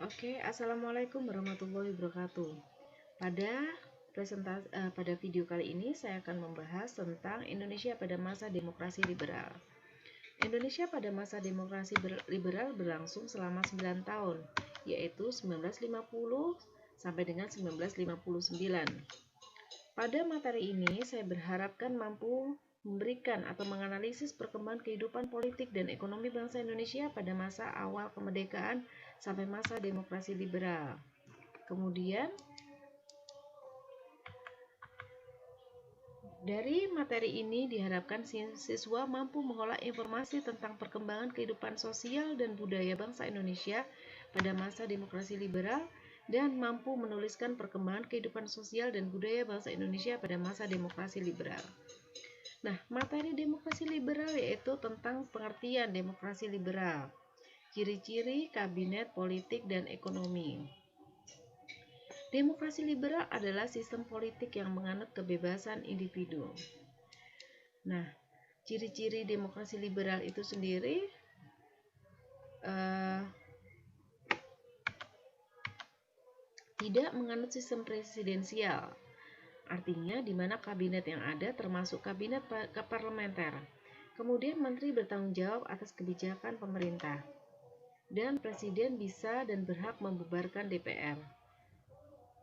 Oke, assalamualaikum warahmatullahi wabarakatuh. Pada video kali ini saya akan membahas tentang Indonesia pada masa demokrasi liberal. Indonesia pada masa demokrasi liberal berlangsung selama 9 tahun, yaitu 1950 sampai dengan 1959. Pada materi ini saya berharapkan mampu memberikan atau menganalisis perkembangan kehidupan politik dan ekonomi bangsa Indonesia pada masa awal kemerdekaan sampai masa demokrasi liberal. Kemudian, dari materi ini diharapkan siswa mampu mengolah informasi tentang perkembangan kehidupan sosial dan budaya bangsa Indonesia pada masa demokrasi liberal dan mampu menuliskan perkembangan kehidupan sosial dan budaya bangsa Indonesia pada masa demokrasi liberal. Nah, materi demokrasi liberal yaitu tentang pengertian demokrasi liberal, ciri-ciri kabinet politik dan ekonomi. Demokrasi liberal adalah sistem politik yang menganut kebebasan individu. Nah, ciri-ciri demokrasi liberal itu sendiri tidak menganut sistem presidensial. Artinya di mana kabinet yang ada termasuk kabinet parlementer. Kemudian menteri bertanggung jawab atas kebijakan pemerintah. Dan presiden bisa dan berhak membubarkan DPR.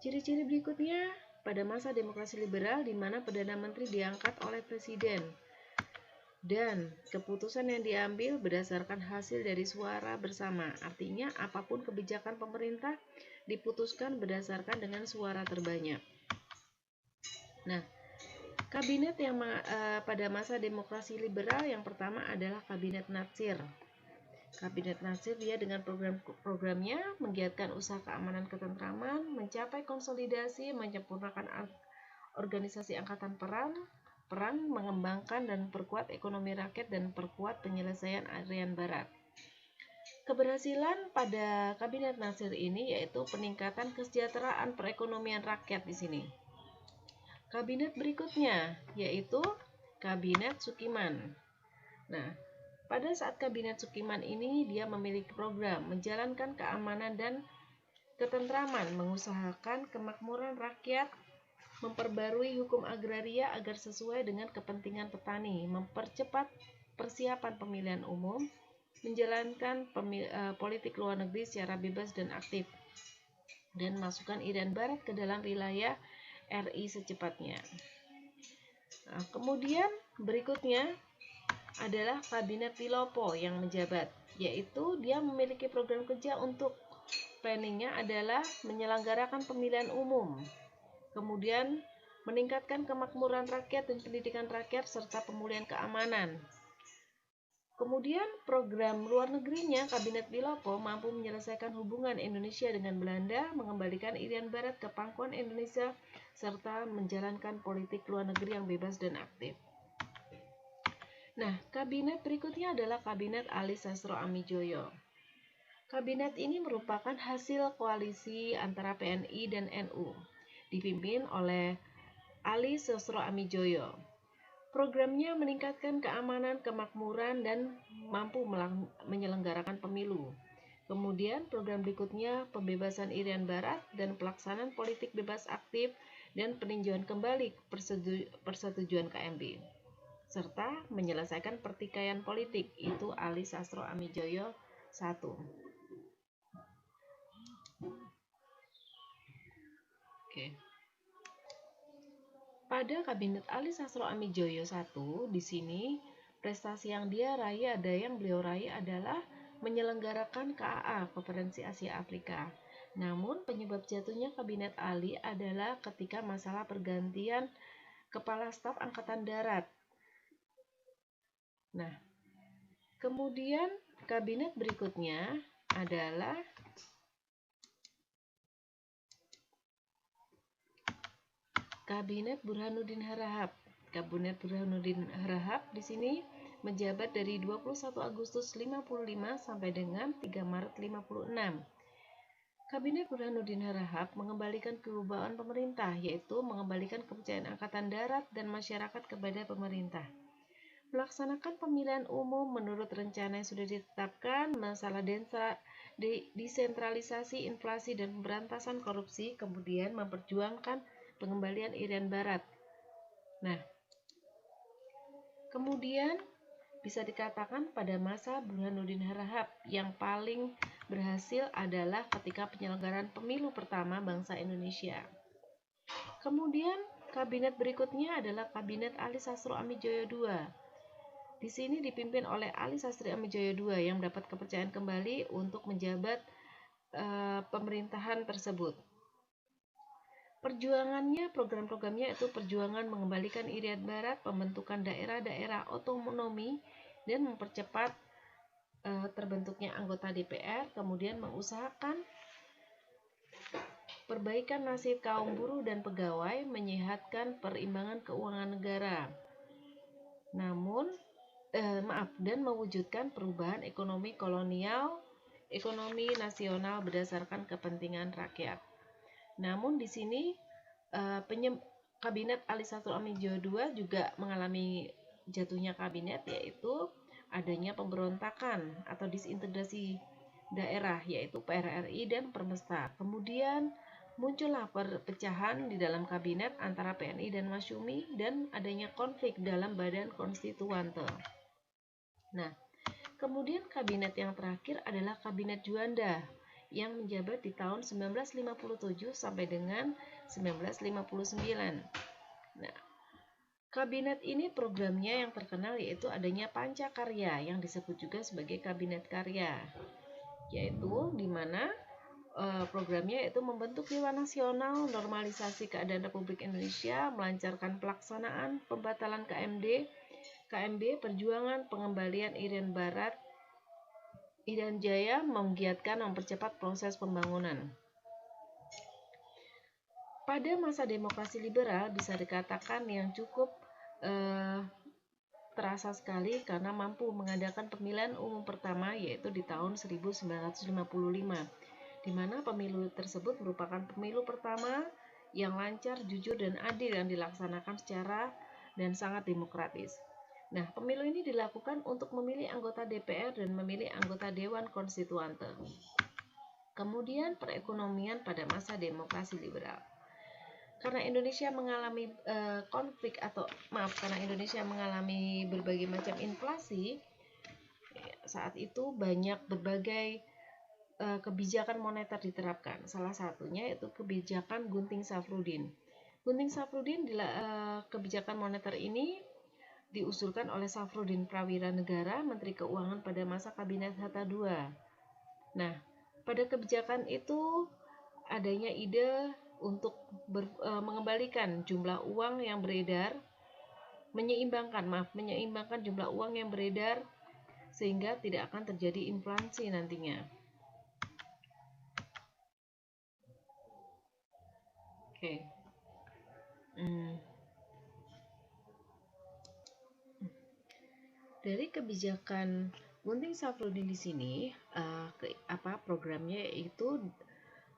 Ciri-ciri berikutnya pada masa demokrasi liberal di mana Perdana Menteri diangkat oleh presiden dan keputusan yang diambil berdasarkan hasil dari suara bersama. Artinya apapun kebijakan pemerintah diputuskan berdasarkan dengan suara terbanyak. Nah, kabinet yang pada masa demokrasi liberal yang pertama adalah Kabinet Natsir. Kabinet Natsir dia dengan programnya menggiatkan usaha keamanan ketentraman, mencapai konsolidasi, menyempurnakan organisasi angkatan perang, mengembangkan dan memperkuat ekonomi rakyat dan perkuat penyelesaian ASEAN Barat. Keberhasilan pada Kabinet Natsir ini yaitu peningkatan kesejahteraan perekonomian rakyat di sini. Kabinet berikutnya yaitu Kabinet Sukiman. Nah, pada saat Kabinet Sukiman ini dia memiliki program menjalankan keamanan dan ketentraman, mengusahakan kemakmuran rakyat, memperbarui hukum agraria agar sesuai dengan kepentingan petani, mempercepat persiapan pemilihan umum, menjalankan politik luar negeri secara bebas dan aktif, dan masukkan Irian Barat ke dalam wilayah RI secepatnya. Nah, kemudian berikutnya adalah Kabinet Tilopo yang menjabat, yaitu dia memiliki program kerja untuk planningnya adalah menyelenggarakan pemilihan umum, kemudian meningkatkan kemakmuran rakyat dan pendidikan rakyat serta pemulihan keamanan. Kemudian program luar negerinya Kabinet Tilopo mampu menyelesaikan hubungan Indonesia dengan Belanda, mengembalikan Irian Barat ke pangkuan Indonesia, serta menjalankan politik luar negeri yang bebas dan aktif. Nah, kabinet berikutnya adalah Kabinet Ali Sastro Amijoyo. Kabinet ini merupakan hasil koalisi antara PNI dan NU, dipimpin oleh Ali Sastro Amijoyo. Programnya meningkatkan keamanan, kemakmuran, dan mampu menyelenggarakan pemilu. Kemudian program berikutnya pembebasan Irian Barat dan pelaksanaan politik bebas aktif dan peninjauan kembali persetujuan KMB, serta menyelesaikan pertikaian politik, itu Ali Sastro Amijoyo 1. Oke. Pada Kabinet Ali Sastro Amijoyo 1, di sini prestasi yang dia raih beliau raih adalah menyelenggarakan KAA, Konferensi Asia Afrika. Namun penyebab jatuhnya Kabinet Ali adalah ketika masalah pergantian Kepala Staf Angkatan Darat. Nah, kemudian kabinet berikutnya adalah Kabinet Burhanuddin Harahap. Kabinet Burhanuddin Harahap di sini menjabat dari 21 Agustus 55 sampai dengan 3 Maret 56. Kabinet Burhanuddin Harahap mengembalikan kewibawaan pemerintah, yaitu mengembalikan kepercayaan Angkatan Darat dan masyarakat kepada pemerintah. Melaksanakan pemilihan umum menurut rencana yang sudah ditetapkan, masalah desentralisasi, inflasi, dan pemberantasan korupsi, kemudian memperjuangkan pengembalian Irian Barat. Nah, kemudian bisa dikatakan pada masa Burhanuddin Harahap yang paling berhasil adalah ketika penyelenggaraan pemilu pertama bangsa Indonesia. Kemudian kabinet berikutnya adalah Kabinet Ali Sastro Amijoyo II. Di sini dipimpin oleh Ali Sastro Amijoyo II yang mendapat kepercayaan kembali untuk menjabat pemerintahan tersebut. Perjuangannya, program-programnya itu perjuangan mengembalikan Irian Barat, pembentukan daerah-daerah otonomi, dan mempercepat terbentuknya anggota DPR, kemudian mengusahakan perbaikan nasib kaum buruh dan pegawai, menyehatkan perimbangan keuangan negara. Dan mewujudkan perubahan ekonomi nasional berdasarkan kepentingan rakyat. Namun di sini Kabinet Ali Sastro Amijoyo II juga mengalami jatuhnya kabinet, yaitu adanya pemberontakan atau disintegrasi daerah, yaitu PRRI dan Permesta. Kemudian muncullah perpecahan di dalam kabinet antara PNI dan Masyumi dan adanya konflik dalam badan konstituante. Nah, kemudian kabinet yang terakhir adalah Kabinet Juanda yang menjabat di tahun 1957 sampai dengan 1959. Nah, kabinet ini programnya yang terkenal yaitu adanya Pancakarya yang disebut juga sebagai Kabinet Karya, yaitu di mana programnya yaitu membentuk Dewan Nasional, normalisasi keadaan Republik Indonesia, melancarkan pelaksanaan pembatalan KMB, perjuangan pengembalian Irian Barat, Irian Jaya, menggiatkan mempercepat proses pembangunan. Pada masa demokrasi liberal bisa dikatakan yang cukup terasa sekali karena mampu mengadakan pemilihan umum pertama yaitu di tahun 1955. Di mana pemilu tersebut merupakan pemilu pertama yang lancar, jujur, dan adil yang dilaksanakan secara dan sangat demokratis. Nah, pemilu ini dilakukan untuk memilih anggota DPR dan memilih anggota Dewan Konstituante. Kemudian perekonomian pada masa demokrasi liberal. Karena Indonesia mengalami karena Indonesia mengalami berbagai macam inflasi, saat itu banyak berbagai kebijakan moneter diterapkan. Salah satunya yaitu kebijakan Gunting Safrudin. Kebijakan moneter ini diusulkan oleh Safrudin Prawira Negara, Menteri Keuangan pada masa Kabinet Hatta II. Nah, pada kebijakan itu adanya ide untuk mengembalikan jumlah uang yang beredar, menyeimbangkan jumlah uang yang beredar sehingga tidak akan terjadi inflasi nantinya. Oke. Dari kebijakan Gunting Safrudin di sini, programnya yaitu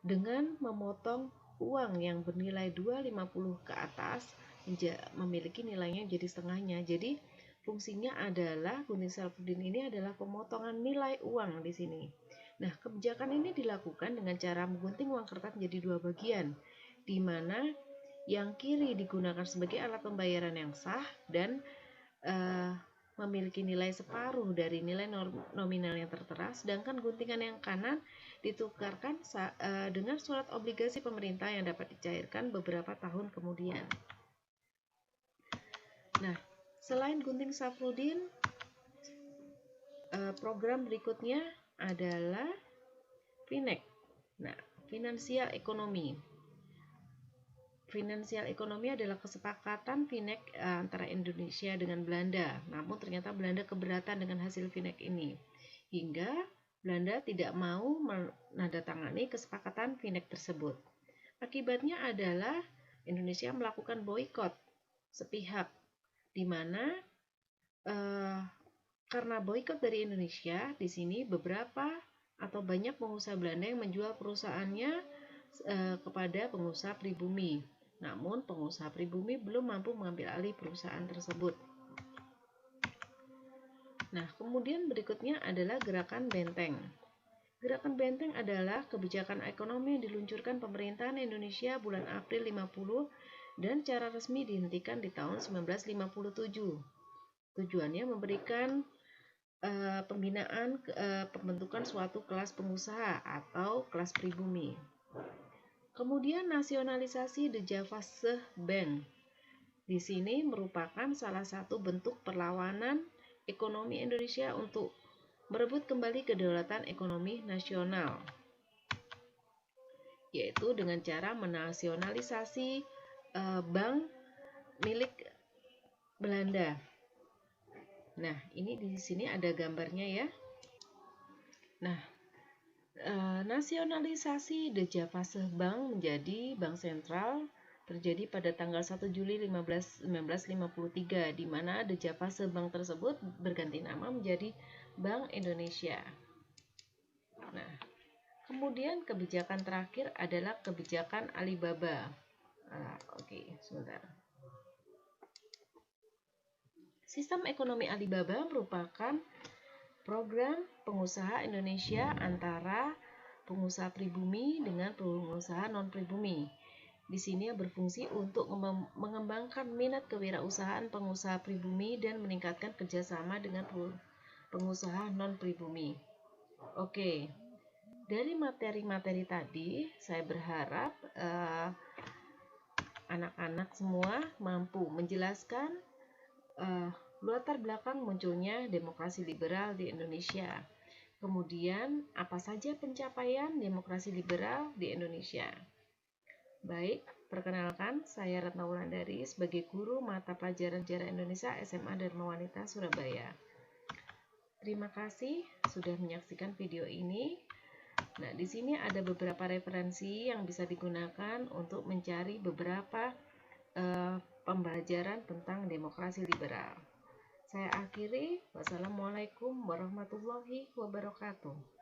dengan memotong uang yang bernilai 250 ke atas memiliki nilainya jadi setengahnya. Jadi fungsinya adalah Gunting Safrudin ini adalah pemotongan nilai uang di sini. Nah, kebijakan ini dilakukan dengan cara menggunting uang kertas menjadi dua bagian, di mana yang kiri digunakan sebagai alat pembayaran yang sah dan memiliki nilai separuh dari nilai nominal yang tertera, sedangkan guntingan yang kanan ditukarkan dengan surat obligasi pemerintah yang dapat dicairkan beberapa tahun kemudian. Nah, selain Gunting Safrudin, program berikutnya adalah FINEK. Nah, finansial ekonomi. Finansial ekonomi adalah kesepakatan FINEK antara Indonesia dengan Belanda. Namun ternyata Belanda keberatan dengan hasil FINEK ini, hingga Belanda tidak mau menandatangani kesepakatan FINEK tersebut. Akibatnya adalah Indonesia melakukan boikot sepihak, di mana karena boikot dari Indonesia, di sini banyak pengusaha Belanda yang menjual perusahaannya kepada pengusaha pribumi. Namun pengusaha pribumi belum mampu mengambil alih perusahaan tersebut. Nah, kemudian berikutnya adalah gerakan benteng. Gerakan benteng adalah kebijakan ekonomi yang diluncurkan pemerintahan Indonesia bulan April 50 dan secara resmi dihentikan di tahun 1957. Tujuannya memberikan pembinaan pembentukan suatu kelas pengusaha atau kelas pribumi. Kemudian nasionalisasi The Javasche Bank. Di sini merupakan salah satu bentuk perlawanan ekonomi Indonesia untuk merebut kembali kedaulatan ekonomi nasional, yaitu dengan cara menasionalisasi bank milik Belanda. Nah, ini di sini ada gambarnya ya. Nah, nasionalisasi The Javasche Bank menjadi bank sentral terjadi pada tanggal 1 Juli 1953, di mana The Javasche Bank tersebut berganti nama menjadi Bank Indonesia. Nah, kemudian kebijakan terakhir adalah kebijakan Alibaba. Sebentar. Sistem ekonomi Alibaba merupakan program pengusaha Indonesia antara pengusaha pribumi dengan pengusaha non-pribumi. Di sini berfungsi untuk mengembangkan minat kewirausahaan pengusaha pribumi dan meningkatkan kerjasama dengan pengusaha non-pribumi. Oke, dari materi-materi tadi, saya berharap anak-anak semua mampu menjelaskan latar belakang munculnya demokrasi liberal di Indonesia. Kemudian, apa saja pencapaian demokrasi liberal di Indonesia? Baik, perkenalkan, saya Ratna Wulandari sebagai guru mata pelajaran sejarah Indonesia SMA Dharma Wanita Surabaya. Terima kasih sudah menyaksikan video ini. Nah, di sini ada beberapa referensi yang bisa digunakan untuk mencari beberapa pembelajaran tentang demokrasi liberal. Saya akhiri. Wassalamualaikum warahmatullahi wabarakatuh.